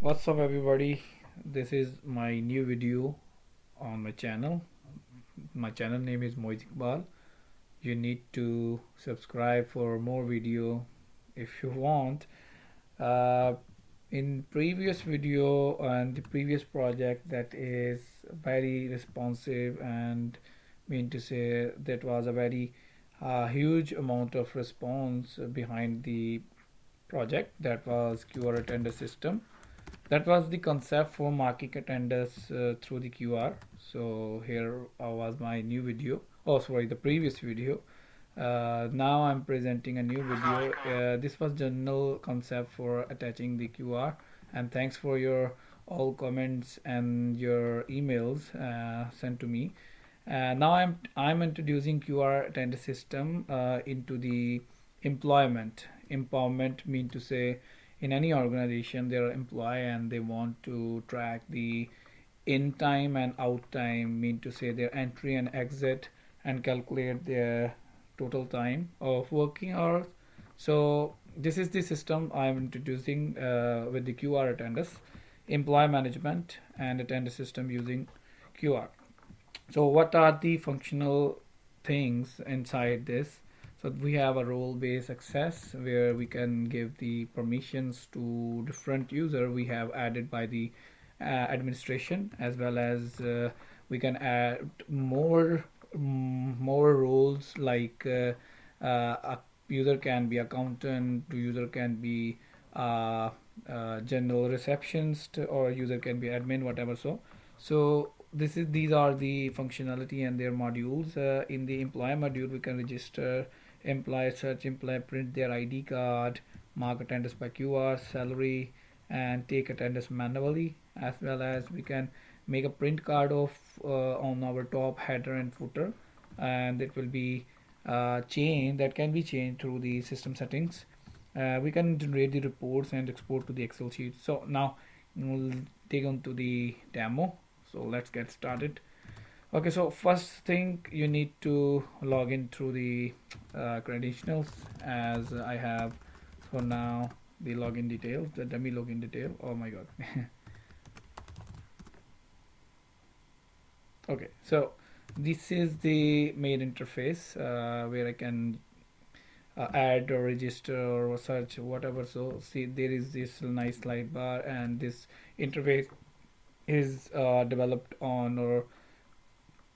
What's up, everybody? This is my new video on my channel. My channel name is Moiz Iqbal. You need to subscribe for more video if you want. Uh, in previous video and the previous project that is very responsive and mean to say that was a very huge amount of response behind the project, that was QR attender system. That was the concept for marking attendance through the QR. So here was my new video. Oh, sorry, the previous video. Now I'm presenting a new video. This was general concept for attaching the QR. And thanks for your all comments and your emails sent to me. Now I'm introducing QR attendance system into the employment. Empowerment mean to say in any organization there are employee and they want to track the in time and out time, mean to say their entry and exit, and calculate their total time of working hours. So this is the system I'm introducing with the QR attendance, employee management and attendance system using QR. So what are the functional things inside this? So we have a role-based access where we can give the permissions to different user we have added by the administration, as well as we can add more roles like a user can be accountant, user can be general receptionist, or user can be admin, whatever. So these are the functionality and their modules. In the employee module, we can register employee, search employee, print their ID card, mark attendance by QR, salary, and take attendance manually, as well as we can make a print card of on our top header and footer, and it will be changed, that can be changed through the system settings. We can generate the reports and export to the Excel sheet. So now we'll take on to the demo. So let's get started. Okay, so first thing, you need to log in through the credentials, as I have for now the login details, the dummy login detail. Oh my god. Okay, so this is the main interface where I can add or register or search whatever. So see, there is this nice slide bar, and this interface is developed on or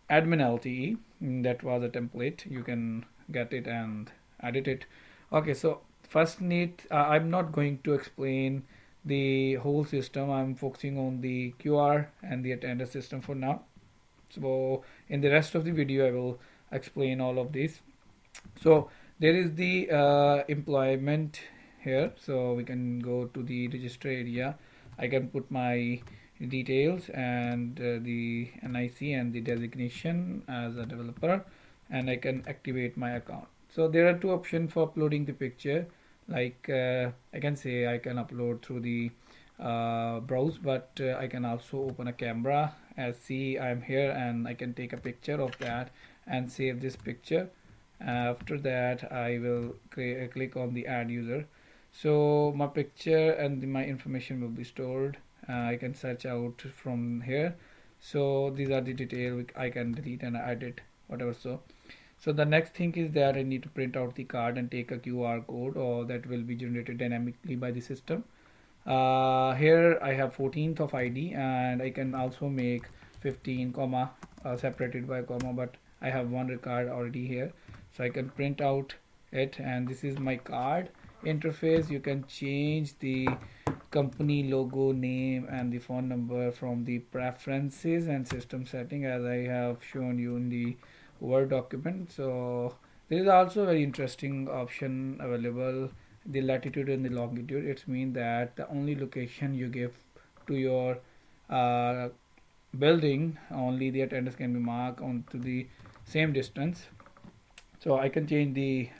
admin LTE. That was a template, you can get it and edit it. Okay, so first need, I'm not going to explain the whole system, I'm focusing on the QR and the attendance system for now. So in the rest of the video I will explain all of this. So there is the employment here, so we can go to the register area. I can put my details and the NIC and the designation as a developer, and I can activate my account. So there are two options for uploading the picture, like I can say I can upload through the browse, but I can also open a camera. As see, I'm here and I can take a picture of that and save this picture. After that I will click on the add user, so my picture and my information will be stored. I can search out from here. So these are the details I can delete and edit, whatever. So the next thing is that I need to print out the card and take a QR code, or that will be generated dynamically by the system. Here I have 14th of ID, and I can also make 15 comma separated by comma, but I have one card already here, so I can print out it, and this is my card interface. You can change the company logo, name, and the phone number from the preferences and system setting, as I have shown you in the Word document. So there is also a very interesting option available, the latitude and the longitude. It means that the only location you give to your uh, building, only the attendance can be marked onto the same distance. So I can change the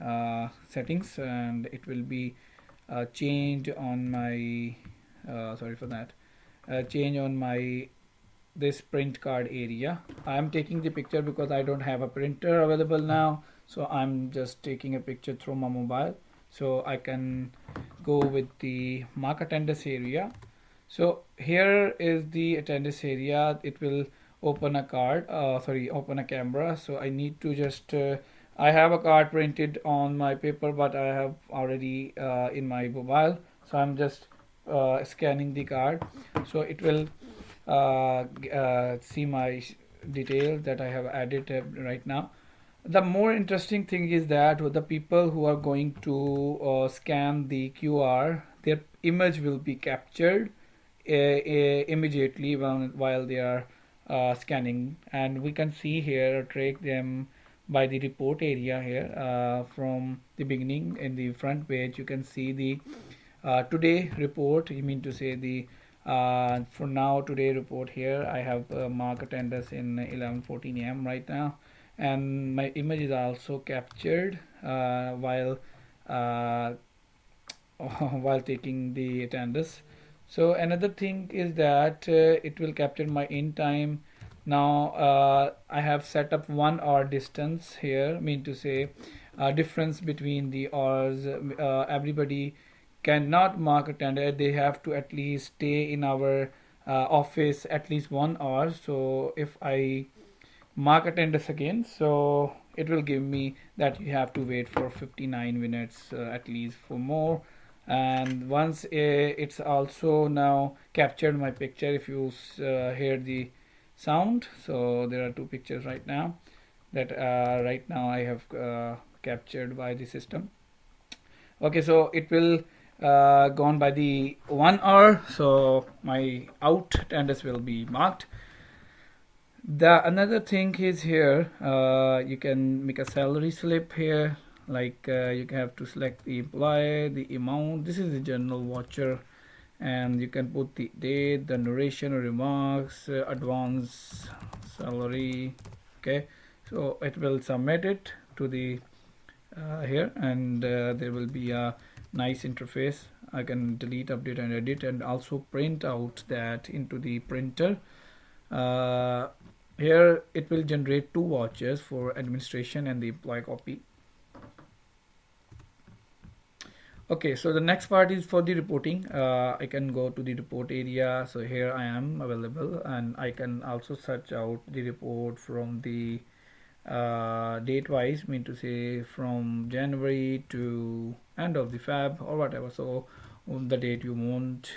settings, and it will be changed on my sorry for that, change on my this print card area. I am taking the picture because I don't have a printer available now, so I'm just taking a picture through my mobile. So I can go with the mark attendance area. So here is the attendance area. It will open a card, open a camera. So I need to just, I have a card printed on my paper, but I have already in my mobile. So I'm just scanning the card. So it will see my details that I have added right now. The more interesting thing is that the people who are going to scan the QR, their image will be captured immediately while they are scanning, and we can see here, track them by the report area here. From the beginning in the front page, you can see the today report. You mean to say the for now today report here. I have mark attendance in 11:14 a.m. right now, and my image is also captured while uh, while taking the attendance. So another thing is that it will capture my in time. Now I have set up 1 hour distance here, mean to say difference between the hours. Everybody cannot mark attendance. They have to at least stay in our office at least 1 hour. So if I mark attendance again, so it will give me that you have to wait for 59 minutes at least for more. And once it's also now captured my picture, if you hear the sound, so there are two pictures right now that right now I have captured by the system. Okay, so it will gone by the 1 hour, so my out attendance will be marked. The another thing is here, you can make a salary slip here. Like you have to select the employee, the amount. This is the general voucher, and you can put the date, the narration or remarks, advance salary. Okay, so it will submit it to the here, and there will be a nice interface. I can delete, update, and edit, and also print out that into the printer. Uh, Here it will generate two vouchers for administration and the employee copy. Okay, so the next part is for the reporting. I can go to the report area. So here I am available, and I can also search out the report from the date wise, mean to say from January to end of the Feb or whatever. So on the date you want,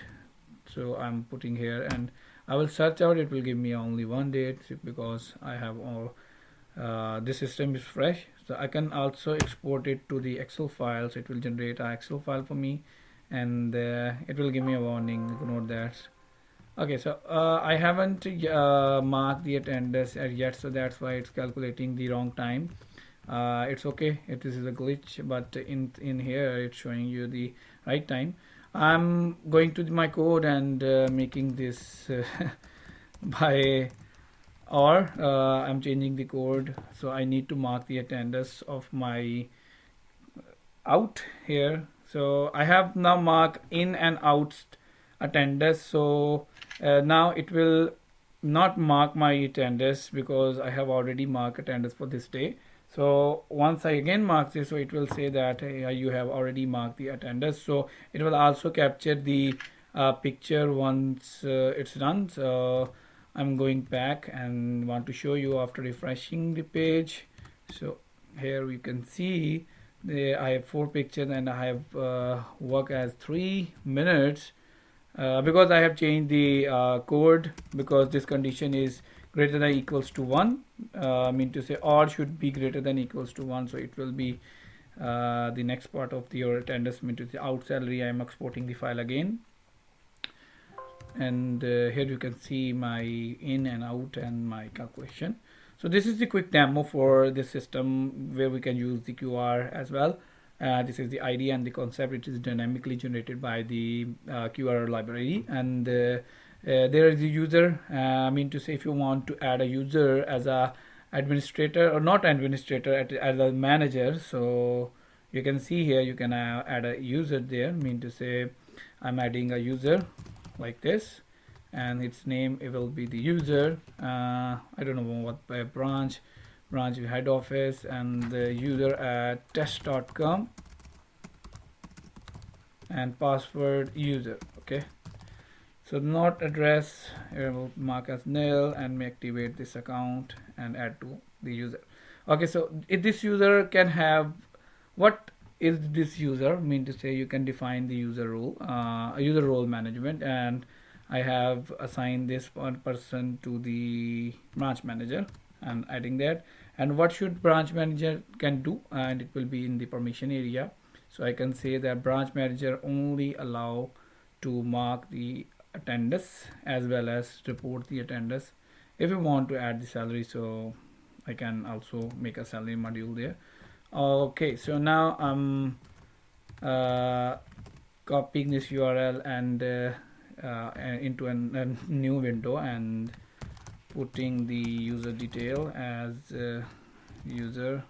so I'm putting here, and I will search out. It will give me only one date because I have all this system is fresh. So I can also export it to the Excel files. It will generate an Excel file for me, and it will give me a warning. Ignore that. Okay, so I haven't marked the attendance yet, so that's why it's calculating the wrong time. It's okay if this is a glitch, but in here it's showing you the right time. I'm going to my code and making this by or I'm changing the code, so I need to mark the attendance of my out here. So I have now marked in and out attendance. So now it will not mark my attendance because I have already marked attendance for this day. So once I again mark this, so it will say that hey, you have already marked the attendance. So it will also capture the picture once it's done. So I'm going back and want to show you after refreshing the page. So here you can see I have 4 pictures, and I have work as 3 minutes because I have changed the code, because this condition is greater than equals to 1. I mean to say or should be greater than equals to 1, so it will be the next part of your attendance. Mean to say out salary. I am exporting the file again, and here you can see my in and out and my calculation. So this is the quick demo for this system where we can use the QR as well. This is the idea and the concept. It is dynamically generated by the QR library, and there is a user. I mean to say, if you want to add a user as a administrator or not administrator, as a manager, so you can see here you can add a user there. Mean to say, I'm adding a user like this, and its name, it will be the user. I don't know what branch head office, and the user at test.com, and password user. Okay, So not address will mark as nil, and may activate this account and add to the user. Okay, so if this user can have, what is this user mean to say, you can define the user role, user role management, and I have assigned this one person to the branch manager and adding that. And what should branch manager can do, and it will be in the permission area. So I can say that branch manager only allow to mark the attendance as well as report the attendance. If you want to add the salary, so I can also make a salary module there. Okay, so now I'm copying this URL and into a new window and putting the user detail as user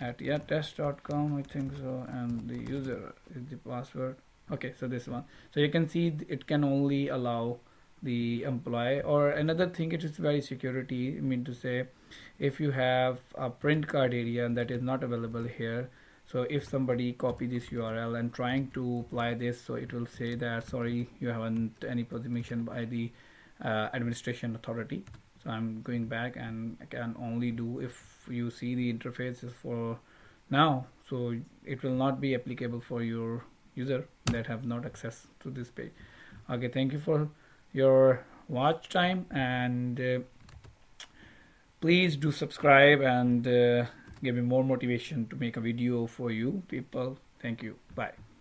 at test.com, I think so, and the user is the password. Okay, so this one. So you can see it can only allow the employee. Or another thing, it is very security, I mean to say, if you have a print card area and that is not available here, so if somebody copy this URL and trying to apply this, so it will say that sorry, you haven't any permission by the administration authority. So I'm going back, and I can only do, if you see the interface is for now, so it will not be applicable for your user that have not access to this page. Okay, thank you for your watch time, and please do subscribe and give me more motivation to make a video for you people. Thank you. Bye.